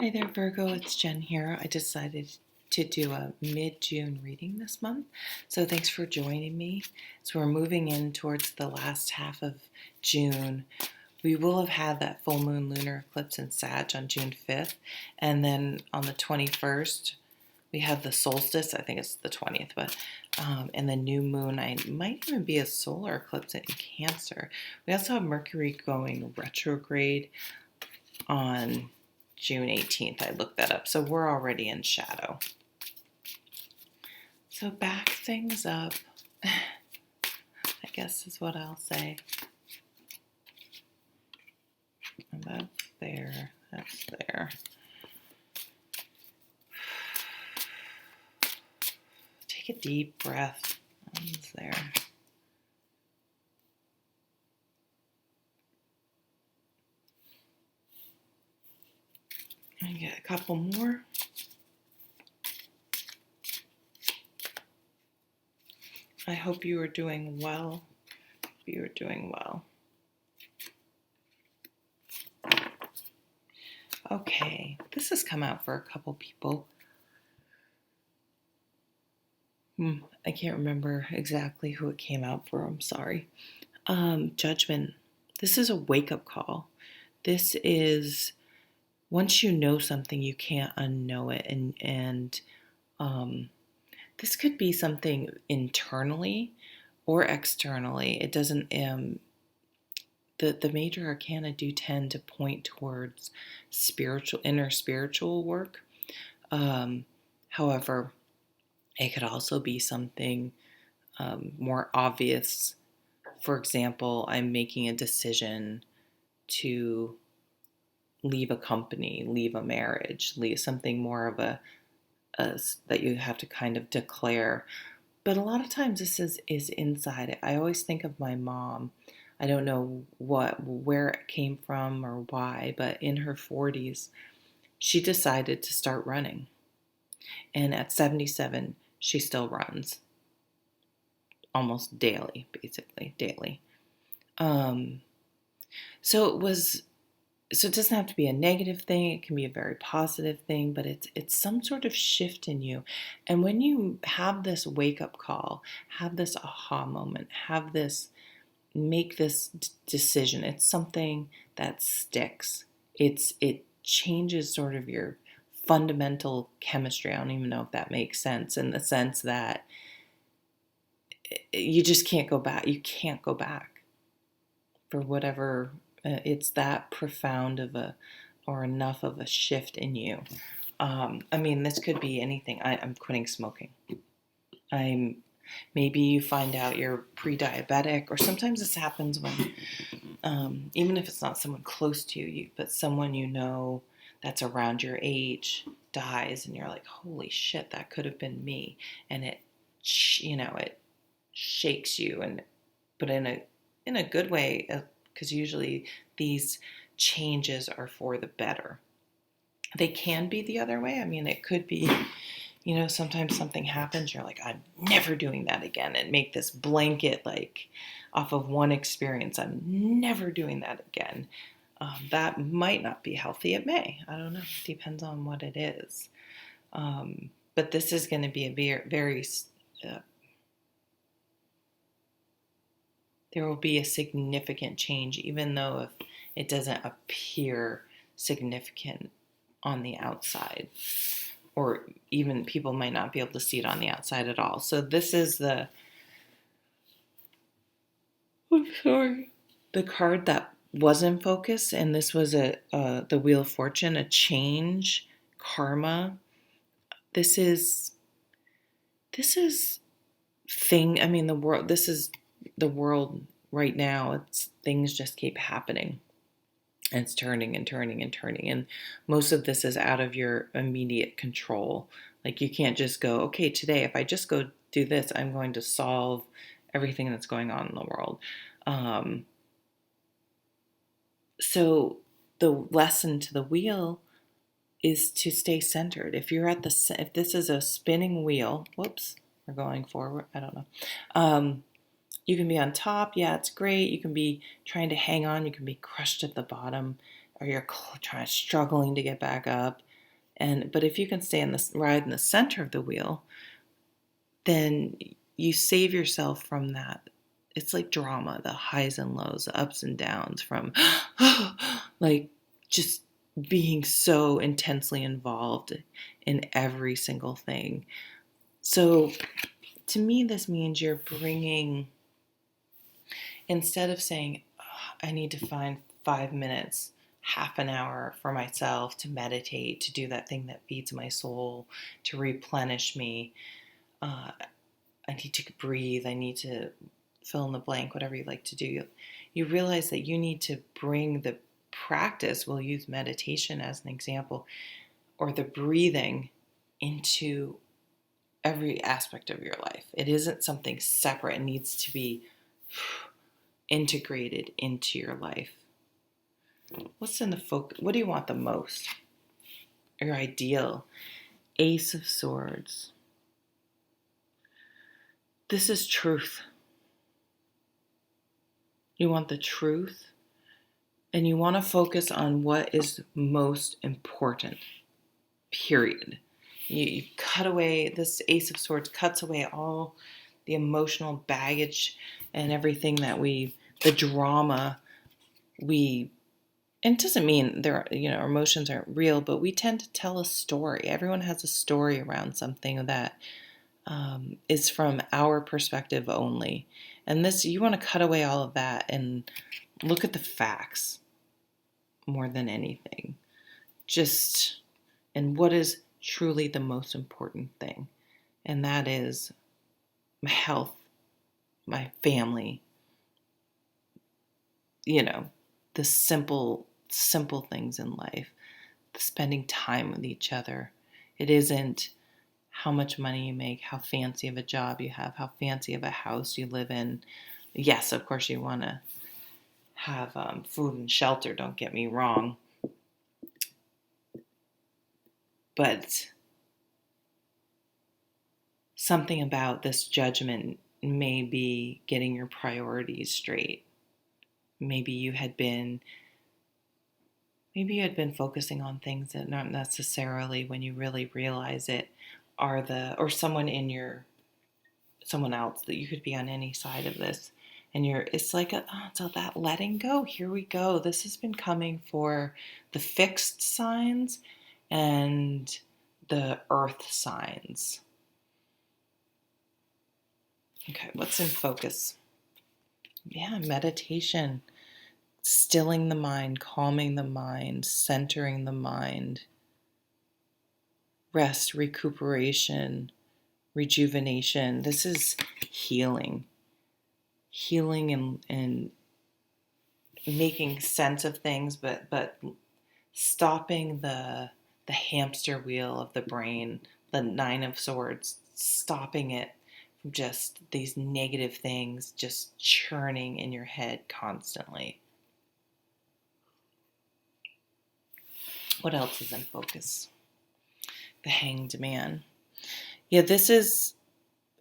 Hi there, Virgo. It's Jen here. I decided to do a mid-June reading this month, so thanks for joining me. So we're moving in towards the last half of June. We will have had that full moon lunar eclipse in Sag on June 5th, and then on the 21st, we have the solstice. I think it's the 20th, but and the new moon. I might even be a solar eclipse in Cancer. We also have Mercury going retrograde on June 18th. I looked that up. So we're already in shadow. So back things up, I guess is what I'll say. And that's there. That's there. Take a deep breath. That's there. I get a couple more. I hope you are doing well. You are doing well. Okay, this has come out for a couple people. I can't remember exactly who it came out for. I'm sorry. Judgment. This is a wake-up call. This is once you know something, you can't unknow it, and this could be something internally or externally. It doesn't. The major arcana do tend to point towards inner spiritual work. However, it could also be something more obvious. For example, I'm making a decision to leave a company, leave a marriage, leave something more of a that you have to kind of declare. But a lot of times this is inside. I always think of my mom. I don't know where it came from or why, but in her 40s, she decided to start running. And at 77, she still runs almost daily, basically daily. So it doesn't have to be a negative thing. It can be a very positive thing, but it's some sort of shift in you. And when you have this wake up call, have this aha moment, make this decision, it's something that sticks. It changes sort of your fundamental chemistry. I don't even know if that makes sense, in the sense that you just can't go back. You can't go back for whatever. It's that profound or enough of a shift in you. This could be anything. I'm quitting smoking. Maybe you find out you're pre-diabetic, or sometimes this happens when, even if it's not someone close to you, but someone you know that's around your age dies, and you're like, holy shit, that could have been me. And it shakes you, but in a good way, because usually these changes are for the better. They can be the other way. It could be, sometimes something happens, you're like, I'm never doing that again, and make this blanket, like, off of one experience, I'm never doing that again. That might not be healthy. It may. I don't know. It depends on what it is. But this is going to be a very, very there will be a significant change, even though if it doesn't appear significant on the outside, or even people might not be able to see it on the outside at all. So this is the card that was in focus, and this was the Wheel of Fortune, a change, karma. This is thing. The world. This is the world right now. It's things just keep happening. And it's turning and turning and turning. And most of this is out of your immediate control. Like, you can't just go, okay, today, if I just go do this, I'm going to solve everything that's going on in the world. So the lesson to the wheel is to stay centered. If this is a spinning wheel, whoops, we're going forward. I don't know. You can be on top. Yeah, it's great. You can be trying to hang on. You can be crushed at the bottom, or you're struggling to get back up. But if you can stay ride in the center of the wheel, then you save yourself from that. It's like drama, the highs and lows, the ups and downs from like just being so intensely involved in every single thing. So to me, this means you're bringing, instead of saying, oh, I need to find 5 minutes, half an hour for myself to meditate, to do that thing that feeds my soul, to replenish me. I need to breathe. I need to fill in the blank, whatever you like to do. You realize that you need to bring the practice, we'll use meditation as an example, or the breathing into every aspect of your life. It isn't something separate. It needs to be integrated into your life. What's in the focus? What do you want the most? Your ideal. Ace of Swords. This is truth. You want the truth, and you want to focus on what is most important, period. You cut away, this Ace of Swords cuts away all the emotional baggage and everything that the drama and it doesn't mean our emotions aren't real, but we tend to tell a story. Everyone has a story around something that is from our perspective only. And you want to cut away all of that and look at the facts more than anything. And what is truly the most important thing? And that is my health, my family, the simple things in life, the spending time with each other. It isn't how much money you make, how fancy of a job you have, how fancy of a house you live in. Yes, of course you want to have food and shelter, don't get me wrong. But something about this judgment may be getting your priorities straight. Maybe you had been focusing on things that not necessarily, when you really realize it, or someone else, that you could be on any side of this. And it's like, so that letting go, here we go. This has been coming for the fixed signs and the earth signs. Okay, what's in focus? Yeah, meditation. Stilling the mind, calming the mind, centering the mind. Rest, recuperation, rejuvenation. This is healing. Healing and making sense of things, but stopping the hamster wheel of the brain, the Nine of Swords, stopping it from just these negative things just churning in your head constantly. What else is in focus? The Hanged Man. Yeah, this is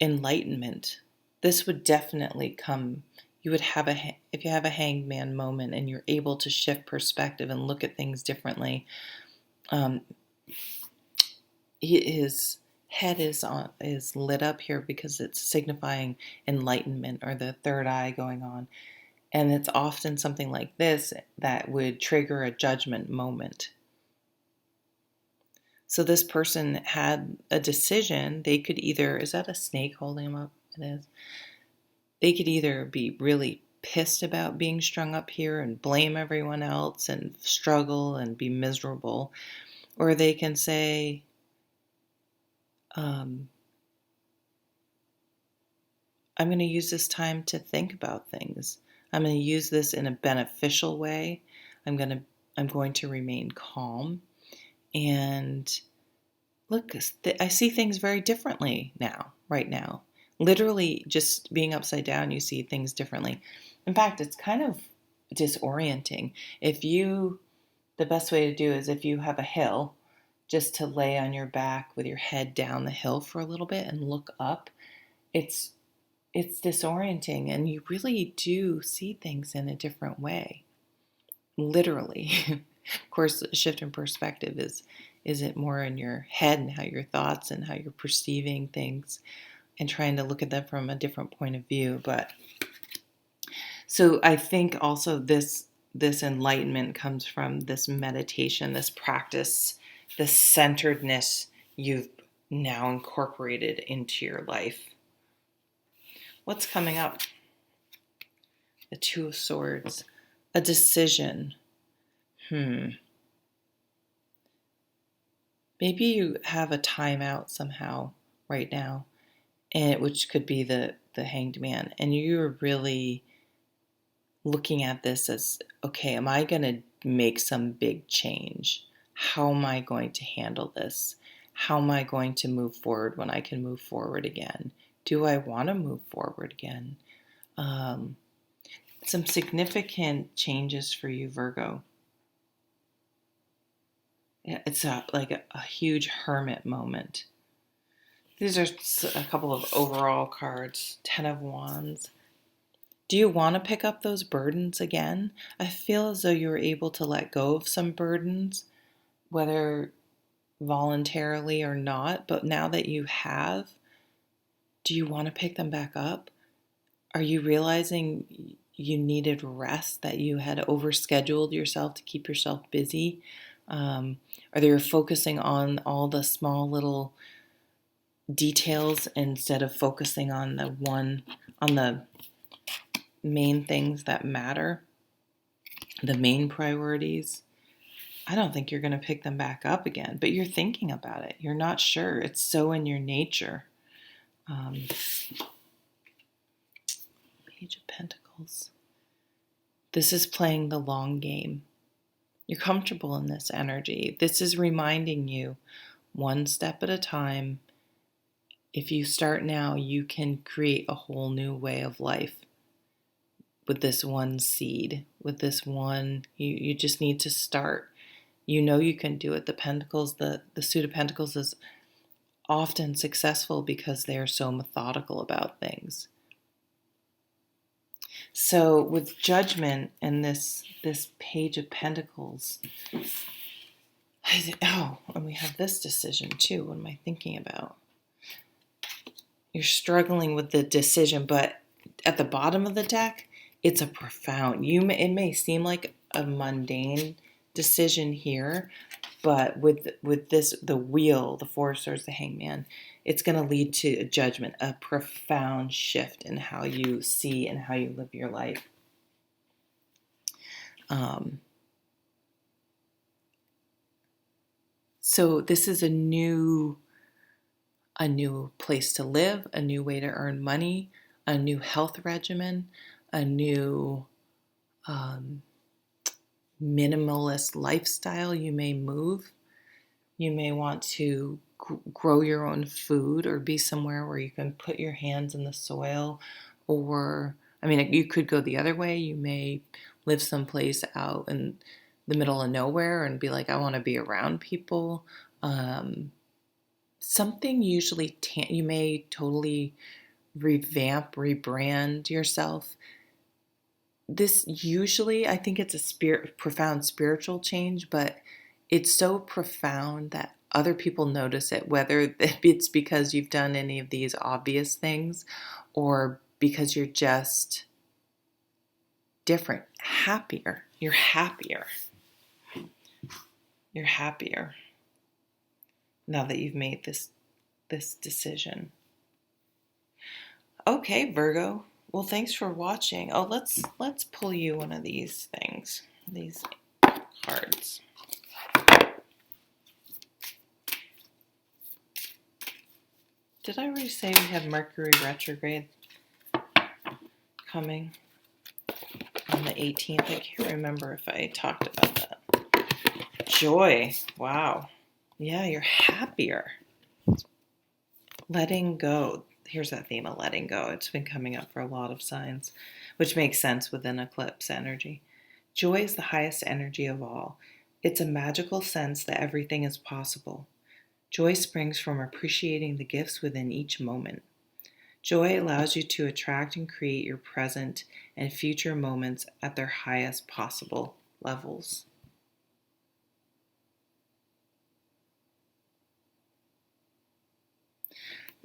enlightenment. This would definitely come. You would have if you have a Hanged Man moment and you're able to shift perspective and look at things differently. His head is lit up here because it's signifying enlightenment, or the third eye going on. And it's often something like this that would trigger a judgment moment. So this person had a decision. They could either, is that a snake holding him up? It is. They could either be really pissed about being strung up here and blame everyone else and struggle and be miserable, or they can say, I'm going to use this time to think about things. I'm going to use this in a beneficial way. I'm going to remain calm. And look, I see things very differently right now. Literally, just being upside down, you see things differently. In fact, it's kind of disorienting. The best way to do is if you have a hill, just to lay on your back with your head down the hill for a little bit and look up. It's disorienting, and you really do see things in a different way. Literally. Of course, a shift in perspective Is it more in your head and how your thoughts and how you're perceiving things and trying to look at them from a different point of view? But so I think also this enlightenment comes from this meditation, this practice, this centeredness you've now incorporated into your life. What's coming up? The Two of Swords. A decision. Maybe you have a timeout somehow right now, and which could be the Hanged Man, and you're really looking at this as, okay, am I going to make some big change? How am I going to handle this? How am I going to move forward when I can move forward again? Do I want to move forward again? Some significant changes for you, Virgo. It's like a huge hermit moment. These are a couple of overall cards. Ten of Wands. Do you want to pick up those burdens again? I feel as though you were able to let go of some burdens, whether voluntarily or not, but now that you have, do you want to pick them back up? Are you realizing you needed rest, that you had overscheduled yourself to keep yourself busy? Are you focusing on all the small little details instead of focusing on the main things that matter, the main priorities? I don't think you're going to pick them back up again, but you're thinking about it. You're not sure. It's so in your nature. Page of Pentacles. This is playing the long game. You're comfortable in this energy. This is reminding you, one step at a time. If you start now, you can create a whole new way of life with this one seed, with this one. You just need to start. You know you can do it. The Pentacles, the suit of Pentacles is often successful because they are so methodical about things. So with Judgment and this Page of Pentacles, and we have this decision too. What am I thinking about? You're struggling with the decision, but at the bottom of the deck, it's a profound. It may seem like a mundane decision here, but with this, the Wheel, the Four of Swords, the Hangman, it's going to lead to a judgment, a profound shift in how you see and how you live your life. So this is a new place to live, a new way to earn money, a new health regimen, a new minimalist lifestyle. You may move. You may want to grow your own food or be somewhere where you can put your hands in the soil. Or, you could go the other way. You may live someplace out in the middle of nowhere and be like, I want to be around people. Something usually, you may totally rebrand yourself. This usually, I think it's a profound spiritual change, but it's so profound that other people notice it, whether it's because you've done any of these obvious things or because you're just different, happier. You're happier. You're happier now that you've made this decision. Okay, Virgo. Well, thanks for watching. Oh, let's pull you one of these things. These cards. Did I already say we have Mercury retrograde coming on the 18th? I can't remember if I talked about that. Joy. Wow. Yeah, you're happier. Letting go. Here's that theme of letting go. It's been coming up for a lot of signs, which makes sense within eclipse energy. Joy is the highest energy of all. It's a magical sense that everything is possible. Joy springs from appreciating the gifts within each moment. Joy allows you to attract and create your present and future moments at their highest possible levels.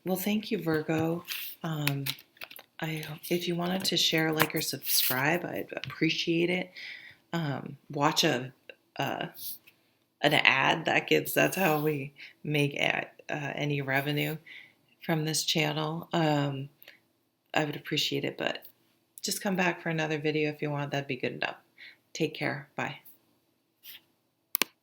Well, thank you, Virgo. Um, if you wanted to share, like, or subscribe, I'd appreciate it. Watch uh, an ad that's how we make any revenue from this channel. I would appreciate it, but just come back for another video if you want. That'd be good enough. Take care. Bye.